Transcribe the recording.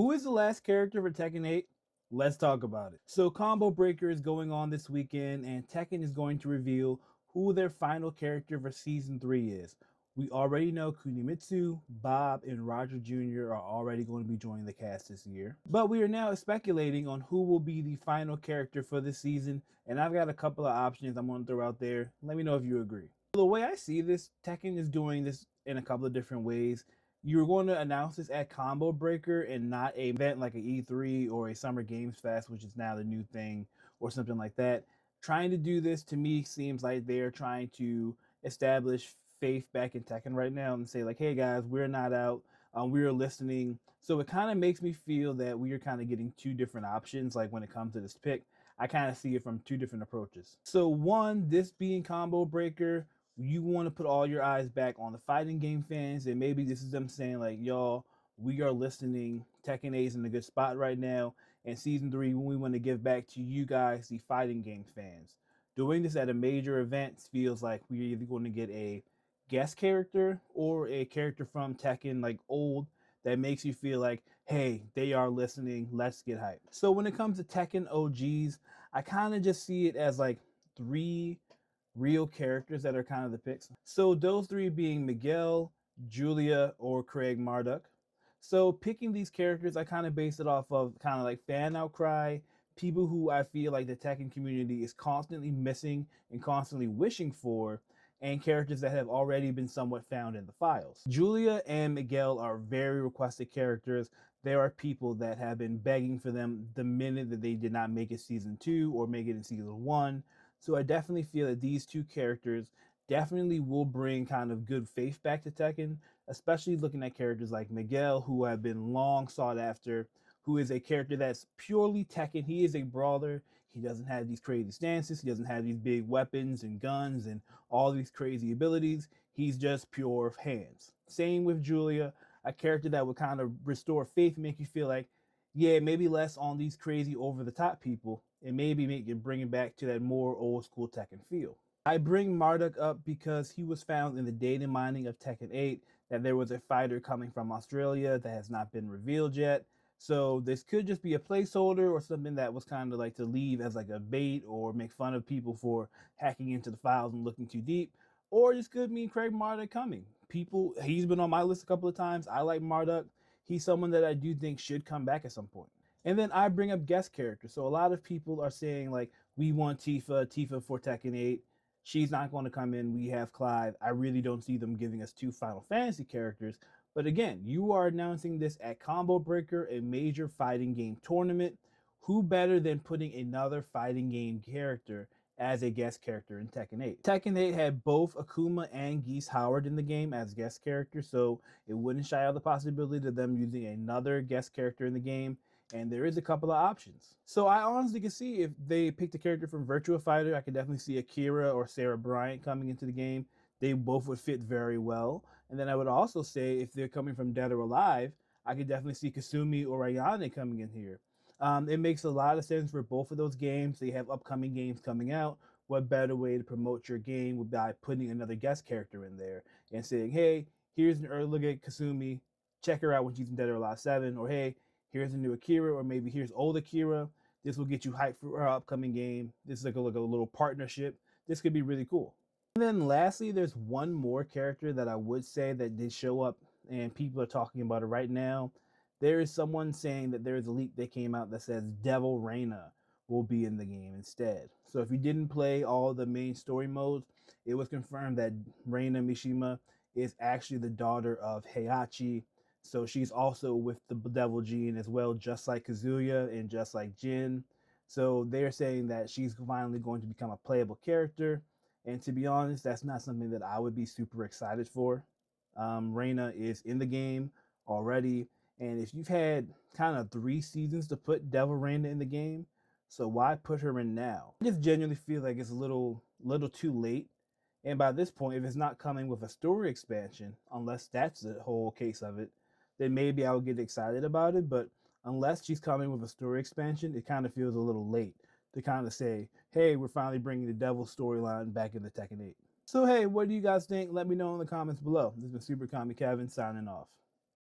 Who is the last character for Tekken 8? Let's talk about it. So Combo Breaker is going on this weekend, and Tekken is going to reveal who their final character for Season 3 is. We already know Kunimitsu, Bob, and Roger Jr. are already going to be joining the cast this year. But we are now speculating on who will be the final character for this season, and I've got a couple of options I'm going to throw out there. Let me know if you agree. The way I see this, Tekken is doing this in a couple of different ways. You're going to announce this at Combo Breaker and not a event like an E3 or a Summer Games Fest, which is now the new thing, or something like that. Trying to do this to me seems like they're trying to establish faith back in Tekken right now and say like, hey guys, we're not out, we're listening. So it kind of makes me feel that we are kind of getting two different options. Like when it comes to this pick, I kind of see it from two different approaches. So one, this being Combo Breaker, you want to put all your eyes back on the fighting game fans, and maybe this is them saying like, y'all, we are listening. Tekken 8 is in a good spot right now, and Season 3, we want to give back to you guys, the fighting game fans. Doing this at a major event feels like we're either going to get a guest character or a character from Tekken, like old, that makes you feel like, hey, they are listening, let's get hyped. So when it comes to Tekken OGs, I kind of just see it as like three real characters that are kind of the picks. So those three being Miguel, Julia, or Craig Marduk. So picking these characters, I kind of base it off of kind of like fan outcry, people who I feel like the Tekken community is constantly missing and constantly wishing for, and characters that have already been somewhat found in the files. Julia and Miguel are very requested characters. There are people that have been begging for them the minute that they did not make it season 2 or make it in season 1. So I definitely feel that these two characters definitely will bring kind of good faith back to Tekken, especially looking at characters like Miguel, who have been long sought after, who is a character that's purely Tekken. He is a brawler. He doesn't have these crazy stances. He doesn't have these big weapons and guns and all these crazy abilities. He's just pure hands. Same with Julia, a character that would kind of restore faith, make you feel like, yeah, maybe less on these crazy over the top people, and maybe make it bring it back to that more old school Tekken feel. I bring Marduk up because he was found in the data mining of Tekken 8 that there was a fighter coming from Australia that has not been revealed yet. So this could just be a placeholder or something that was kind of like to leave as like a bait or make fun of people for hacking into the files and looking too deep. Or this could mean Craig Marduk coming. He's been on my list a couple of times. I like Marduk. He's someone that I do think should come back at some point. And then I bring up guest characters. So a lot of people are saying like, we want Tifa for Tekken 8. She's not going to come in. We have Clive. I really don't see them giving us two Final Fantasy characters. But again, you are announcing this at Combo Breaker, a major fighting game tournament. Who better than putting another fighting game character as a guest character in Tekken 8? Tekken 8 had both Akuma and Geese Howard in the game as guest characters, so it wouldn't shy out the possibility of them using another guest character in the game. And there is a couple of options. So I honestly can see if they picked a character from Virtua Fighter, I could definitely see Akira or Sarah Bryant coming into the game. They both would fit very well. And then I would also say if they're coming from Dead or Alive, I could definitely see Kasumi or Ayane coming in here. It makes a lot of sense for both of those games. They have upcoming games coming out. What better way to promote your game would by putting another guest character in there and saying, hey, here's an early look at Kasumi. Check her out when she's in Dead or Alive 7. Or hey, here's a new Akira, or maybe here's old Akira. This will get you hyped for our upcoming game. This is like a little partnership. This could be really cool. And then lastly, there's one more character that I would say that did show up and people are talking about it right now. There is someone saying that there is a leak that came out that says Devil Reina will be in the game instead. So if you didn't play all the main story modes, it was confirmed that Reina Mishima is actually the daughter of Heihachi. So she's also with the Devil Gene as well, just like Kazuya and just like Jin. So they're saying that she's finally going to become a playable character. And to be honest, that's not something that I would be super excited for. Reina is in the game already. And if you've had kind of 3 seasons to put Devil Reina in the game, so why put her in now? I just genuinely feel like it's a little too late. And by this point, if it's not coming with a story expansion, unless that's the whole case of it, then maybe I would get excited about it. But unless she's coming with a story expansion, it kind of feels a little late to kind of say, hey, we're finally bringing the Devil storyline back into Tekken 8. So hey, what do you guys think? Let me know in the comments below. This has been Super Kami Kevin signing off.